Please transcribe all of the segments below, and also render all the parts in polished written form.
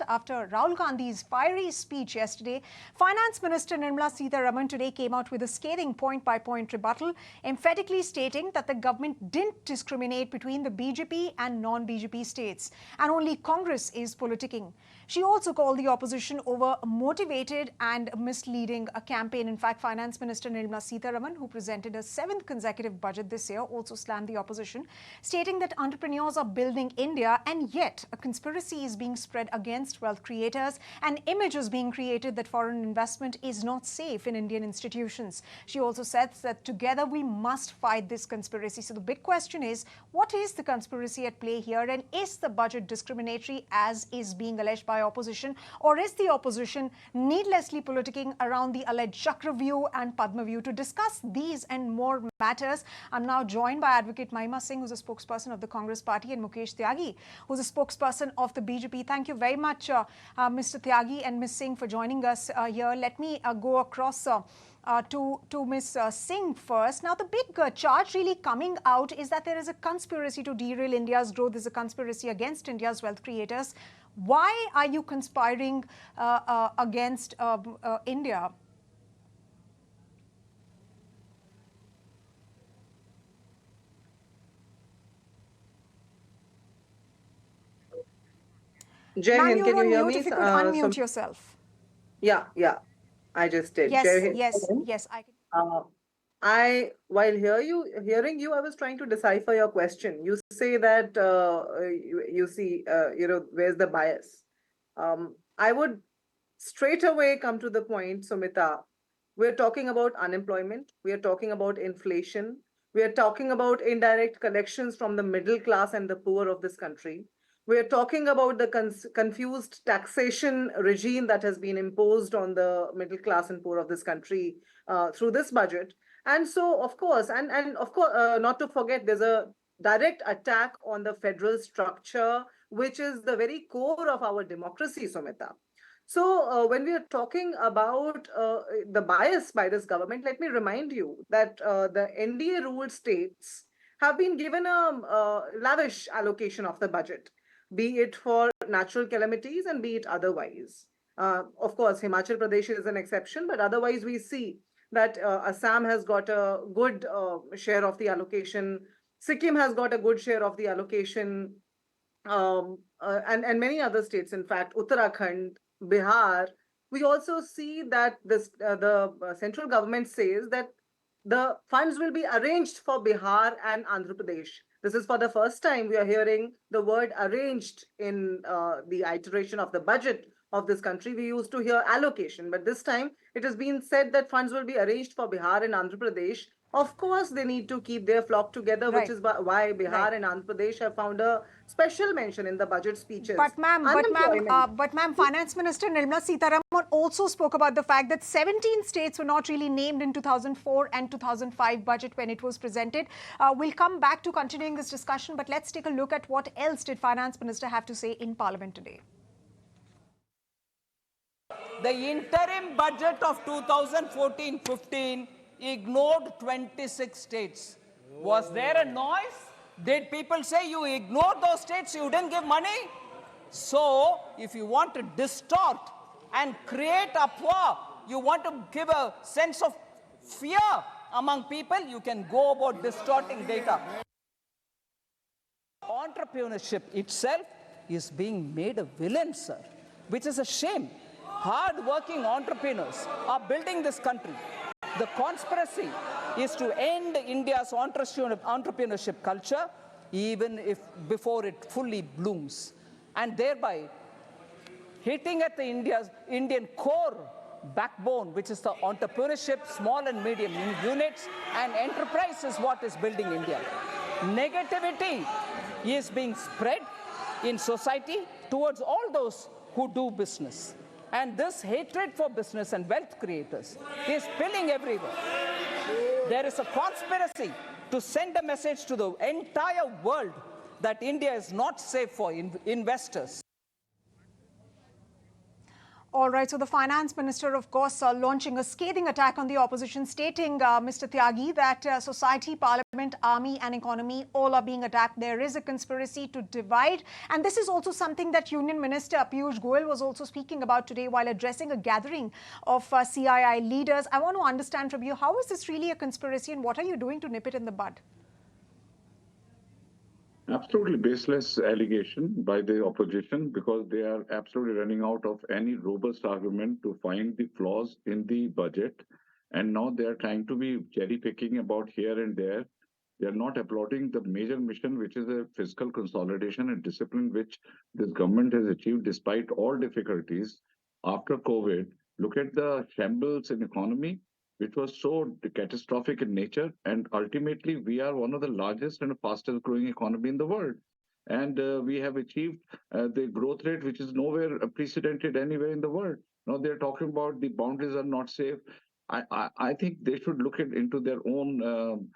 After Rahul Gandhi's fiery speech yesterday, Finance Minister Nirmala Sitharaman today came out with a scathing point-by-point rebuttal, emphatically stating that the government didn't discriminate between the BJP and non-BJP states, and only Congress is politicking. She also called the opposition over a motivated and misleading campaign. In fact, Finance Minister Nirmala Sitharaman, who presented a 7th consecutive budget this year, also slammed the opposition, stating that entrepreneurs are building India, and yet a conspiracy is being spread against wealth creators, and images being created that foreign investment is not safe in Indian institutions. She also said that together we must fight this conspiracy. So the big question is, what is the conspiracy at play here, and is the budget discriminatory as is being alleged by opposition, or is the opposition needlessly politicking around the alleged Chakravyuh and Padmavyuh? To discuss these and more matters, I'm now joined by Adv Mahima Singh, who's a spokesperson of the Congress party, and Mukesh Tyagi, who's a spokesperson of the BJP. Thank you very much, Mr. Tyagi and Ms. Singh, for joining us here. Let me go across to Ms. Singh first. Now, the big charge really coming out is that there is a conspiracy to derail India's growth. There's a conspiracy against India's wealth creators. Why are you conspiring against India? Jai Hind, can you hear me? If you could unmute yourself. Yeah, I just did. Yes, Jai Hind. yes, I can. While hearing you, I was trying to decipher your question. You say that you see, where's the bias? I would straight away come to the point, Sumita. We're talking about unemployment. We are talking about inflation. We are talking about indirect collections from the middle class and the poor of this country. We are talking about the confused taxation regime that has been imposed on the middle class and poor of this country through this budget. And so, of course, not to forget, there's a direct attack on the federal structure, which is the very core of our democracy, Sumita. So when we are talking about the bias by this government, let me remind you that the NDA ruled states have been given a lavish allocation of the budget, be it for natural calamities and be it otherwise. Of course, Himachal Pradesh is an exception, but otherwise we see that Assam has got a good share of the allocation. Sikkim has got a good share of the allocation, and many other states, in fact, Uttarakhand, Bihar. We also see that the central government says that the funds will be arranged for Bihar and Andhra Pradesh. This is for the first time we are hearing the word arranged in the iteration of the budget of this country. We used to hear allocation, but this time it has been said that funds will be arranged for Bihar and Andhra Pradesh. Of course, they need to keep their flock together, which is why Bihar and Andhra Pradesh have found a special mention in the budget speeches. But ma'am, Finance Minister Nirmala Sitharaman also spoke about the fact that 17 states were not really named in 2004 and 2005 budget when it was presented. We'll come back to continuing this discussion, but let's take a look at what else did Finance Minister have to say in Parliament today. The interim budget of 2014-15 ignored 26 states. Was there a noise? Did people say you ignored those states, you didn't give money? So, if you want to distort and create uproar, you want to give a sense of fear among people, you can go about distorting data. Entrepreneurship itself is being made a villain, sir, which is a shame. Hard-working entrepreneurs are building this country. The conspiracy is to end India's entrepreneurship culture, even if before it fully blooms, and thereby hitting at the Indian core backbone, which is the entrepreneurship, small and medium units, and enterprise is what is building India. Negativity is being spread in society towards all those who do business. And this hatred for business and wealth creators is spilling everywhere. There is a conspiracy to send a message to the entire world that India is not safe for investors. All right, so the finance minister, of course, launching a scathing attack on the opposition, stating, Mr. Tyagi, that society, parliament, army and economy all are being attacked. There is a conspiracy to divide. And this is also something that Union Minister Piyush Goyal was also speaking about today while addressing a gathering of CII leaders. I want to understand from you, how is this really a conspiracy and what are you doing to nip it in the bud? Absolutely baseless allegation by the opposition because they are absolutely running out of any robust argument to find the flaws in the budget. And now they are trying to be cherry picking about here and there. They are not applauding the major mission, which is a fiscal consolidation and discipline, which this government has achieved despite all difficulties after COVID. Look at the shambles in economy, which was so catastrophic in nature. And ultimately, we are one of the largest and fastest growing economy in the world. And we have achieved the growth rate, which is nowhere precedented anywhere in the world. Now they're talking about the boundaries are not safe. I think they should look into their own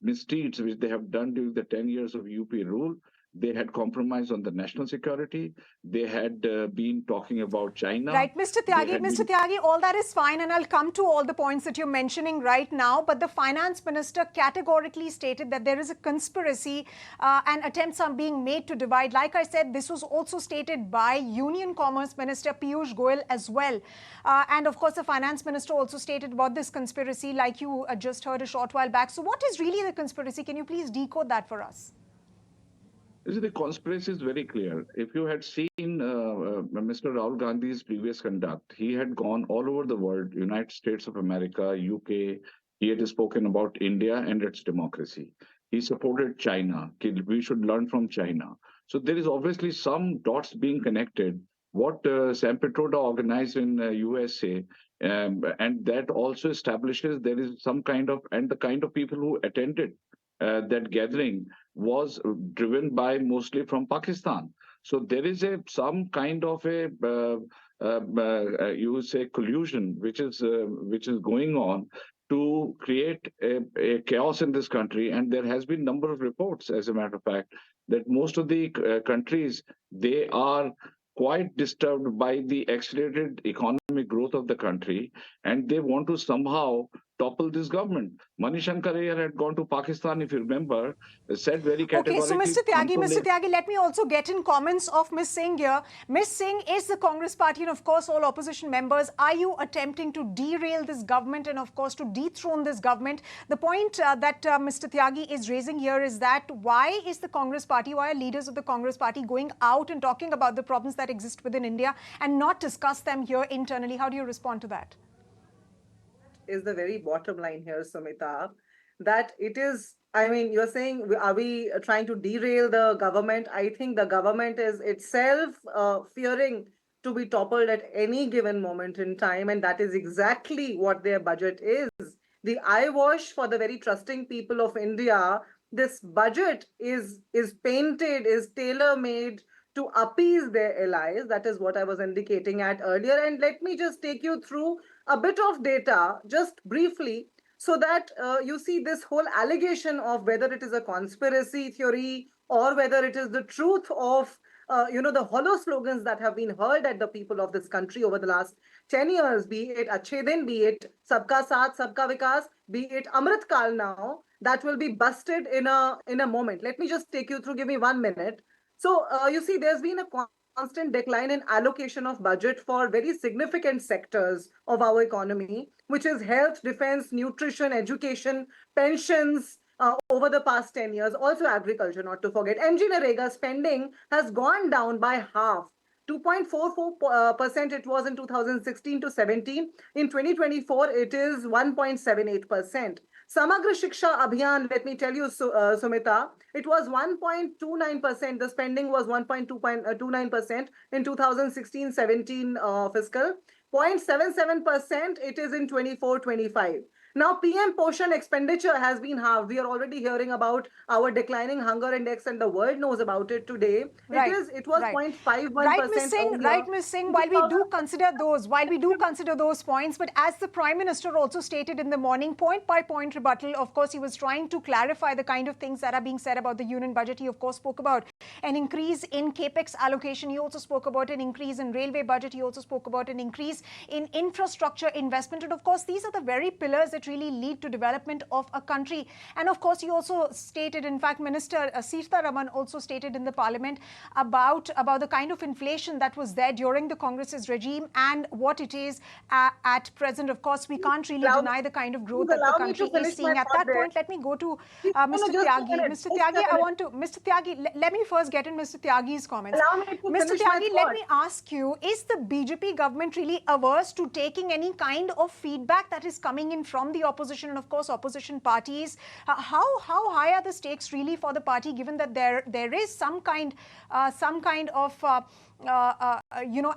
misdeeds, which they have done during the 10 years of UP rule. They had compromised on the national security. They had been talking about China. Right, Mr. Tyagi, all that is fine, and I'll come to all the points that you're mentioning right now. But the finance minister categorically stated that there is a conspiracy and attempts are being made to divide. Like I said, this was also stated by Union Commerce Minister Piyush Goyal as well. And of course, the finance minister also stated about this conspiracy, like you just heard a short while back. So what is really the conspiracy? Can you please decode that for us? The conspiracy is very clear. If you had seen Mr. Rahul Gandhi's previous conduct, he had gone all over the world, United States of America, UK. He had spoken about India and its democracy. He supported China. We should learn from China. So there is obviously some dots being connected. What Sam Petroda organized in USA, and that also establishes there is some kind of, and the kind of people who attended that gathering was driven by mostly from Pakistan. So there is some kind of a you would say collusion which is going on to create a chaos in this country. And there has been a number of reports, as a matter of fact, that most of the countries, they are quite disturbed by the accelerated economic growth of the country, and they want to somehow topple this government. Manishankar Kareer had gone to Pakistan, if you remember, said very categorically. Okay, so Mr. Tyagi, let me also get in comments of Ms. Singh here. Ms. Singh is the Congress party and of course all opposition members. Are you attempting to derail this government and of course to dethrone this government? The point that Mr. Tyagi is raising here is that why is the Congress party, why are leaders of the Congress party going out and talking about the problems that exist within India and not discuss them here internally? How do you respond to that? Is the very bottom line here, Sumita, that it is, I mean, you're saying, are we trying to derail the government? I think the government is itself fearing to be toppled at any given moment in time. And that is exactly what their budget is. The eyewash for the very trusting people of India. This budget is painted, is tailor-made to appease their allies. That is what I was indicating at earlier. And let me just take you through a bit of data just briefly so that you see this whole allegation of whether it is a conspiracy theory or whether it is the truth of the hollow slogans that have been heard at the people of this country over the last 10 years, be it Achhe Din, be it Sabka Saath, Sabka Vikas, be it Amrit Kal now, that will be busted in a moment. Let me just take you through, give me 1 minute. So you see, there's been a constant decline in allocation of budget for very significant sectors of our economy, which is health, defense, nutrition, education, pensions over the past 10 years. Also agriculture, not to forget. MG-Narega spending has gone down by half. 2.44% it was in 2016 to 17. In 2024, it is 1.78%. Samagra Shiksha Abhiyan, let me tell you, Sumita, it was 1.29%. The spending was 1.29% in 2016-17 fiscal. 0.77% it is in 24-25. Now, PM Poshan expenditure has been halved. We are already hearing about our declining hunger index, and the world knows about it today. Right. It was Right. 0.51% Right, earlier. Ms. Singh, In while we do 2000. consider those points, but as the Prime Minister also stated in the morning, point by point rebuttal, of course, he was trying to clarify the kind of things that are being said about the union budget. He, of course, spoke about an increase in capex allocation. He also spoke about an increase in railway budget. He also spoke about an increase in infrastructure investment. And of course, these are the very pillars that really lead to development of a country. And of course, he also stated, in fact, Minister Sitharaman also stated in the parliament about the kind of inflation that was there during the Congress's regime and what it is at present. Of course, we can't really Allow, deny the kind of growth please that the allow me country to is finish my seeing. At thought that there. point, let me go to No, no, Mr. just a Tyagi. minute, Mr. just a Tyagi, minute. Mr. Tyagi, let me first get in Mr. Tyagi's comments. Allow me to Mr. finish my Tyagi, let thought. me ask you, is the BJP government really averse to taking any kind of feedback that is coming in from the opposition and, of course, opposition parties? How high are the stakes really for the party, given that there is some kind of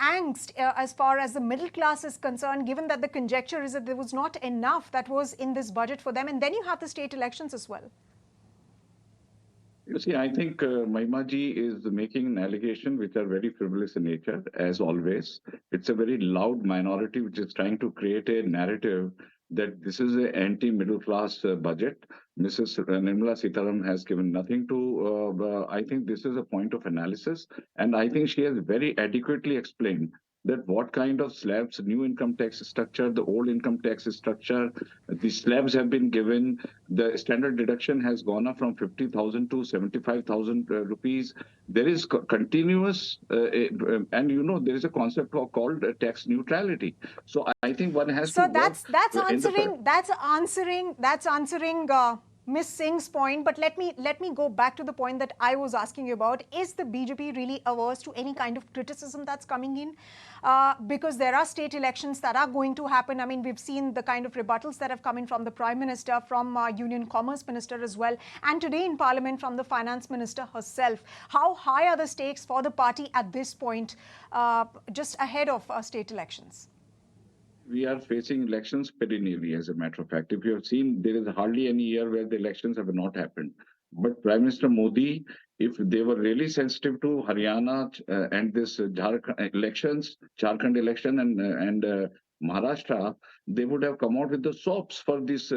angst as far as the middle class is concerned, given that the conjecture is that there was not enough that was in this budget for them, and then you have the state elections as well. You see, I think Mahima ji is making an allegation which are very frivolous in nature, as always. It's a very loud minority which is trying to create a narrative that this is an anti-middle class budget. Mrs. Nirmala Sitharaman has given nothing to, I think this is a point of analysis. And I think she has very adequately explained that what kind of slabs, new income tax structure, the old income tax structure, the slabs have been given. The standard deduction has gone up from 50,000 to 75,000 rupees. There is continuous, and there is a concept called tax neutrality. So I think one has to. So that's answering Ms. Singh's point, but let me go back to the point that I was asking you about. Is the BJP really averse to any kind of criticism that's coming in? Because there are state elections that are going to happen. I mean, we've seen the kind of rebuttals that have come in from the Prime Minister, from Union Commerce Minister as well, and today in Parliament from the Finance Minister herself. How high are the stakes for the party at this point, just ahead of state elections? We are facing elections perennially, as a matter of fact. If you have seen, there is hardly any year where the elections have not happened. But Prime Minister Modi, if they were really sensitive to Haryana and this Jharkhand election and Maharashtra, they would have come out with the soaps for these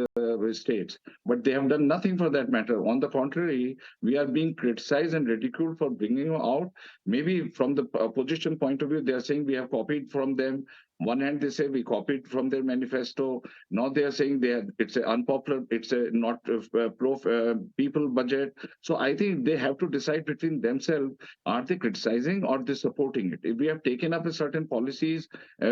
states. But they have done nothing for that matter. On the contrary, we are being criticized and ridiculed for bringing out. Maybe from the opposition point of view, they are saying we have copied from them. One hand they say we copied from their manifesto. Now they are saying it's an unpopular, it's a not pro people budget. So I think they have to decide between themselves: are they criticizing or they supporting it? If we have taken up a certain policies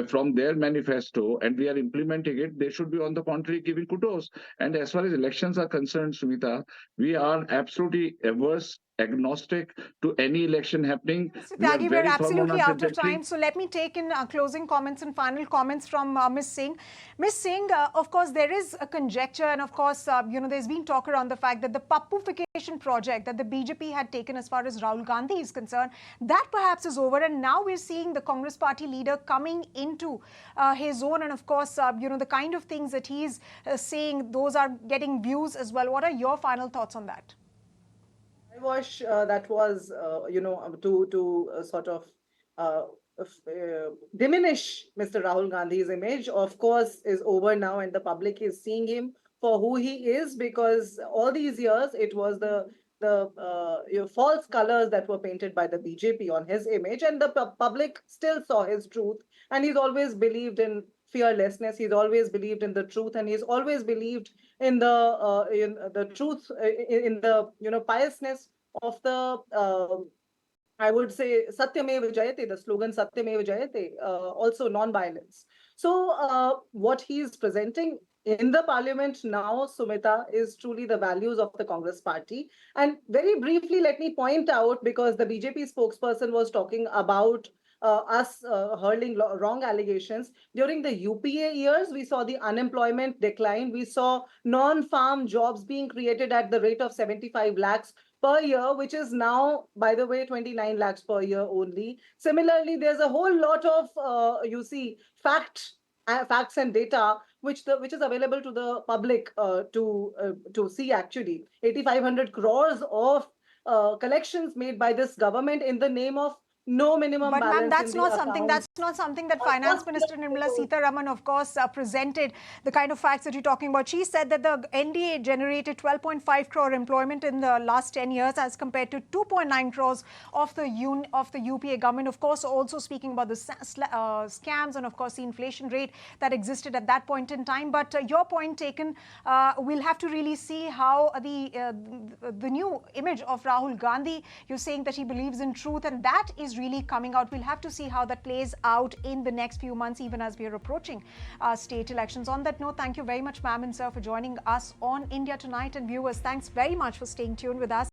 from their manifesto and we are implementing it, they should be on the contrary giving kudos. And as far as elections are concerned, Sumita, we are absolutely averse, agnostic to any election happening. Mr. We are Tyagi, we're very firm on absolutely our out of trajectory. time. So let me take in closing comments and final comments from Ms. Singh. Ms. Singh, of course, there is a conjecture, and of course, there's been talk around the fact that the Pappufication project that the BJP had taken as far as Rahul Gandhi is concerned, that perhaps is over. And now we're seeing the Congress party leader coming into his own. And of course, the kind of things that he's saying, those are getting views as well. What are your final thoughts on that? That was, to sort of diminish Mr. Rahul Gandhi's image, of course, is over now, and the public is seeing him for who he is, because all these years it was the false colors that were painted by the BJP on his image, and the public still saw his truth, and he's always believed in fearlessness. He's always believed in the truth, and he's always believed in the truth, in the piousness of the I would say Satyameva Jayate, the slogan Satyameva Jayate, also non-violence. So what he's presenting in the parliament now, Sumita, is truly the values of the Congress party. And very briefly, let me point out, because the BJP spokesperson was talking about us hurling wrong allegations. During the UPA years, we saw the unemployment decline. We saw non-farm jobs being created at the rate of 75 lakhs per year, which is now, by the way, 29 lakhs per year only. Similarly, there's a whole lot of, fact facts and data which is available to the public to see. Actually, 8,500 crores of collections made by this government in the name of no minimum But ma'am, balance in the account. that's not something that Finance Minister Nirmala Sitharaman, of course, presented the kind of facts that you're talking about. She said that the NDA generated 12.5 crore employment in the last 10 years as compared to 2.9 crores of the UPA government. Of course, also speaking about the scams and, of course, the inflation rate that existed at that point in time. But your point taken, we'll have to really see how the new image of Rahul Gandhi, you're saying that he believes in truth, and that is really coming out. We'll have to see how that plays out in the next few months, even as we are approaching state elections. On that note, thank you very much, ma'am and sir, for joining us on India Tonight. And viewers, thanks very much for staying tuned with us.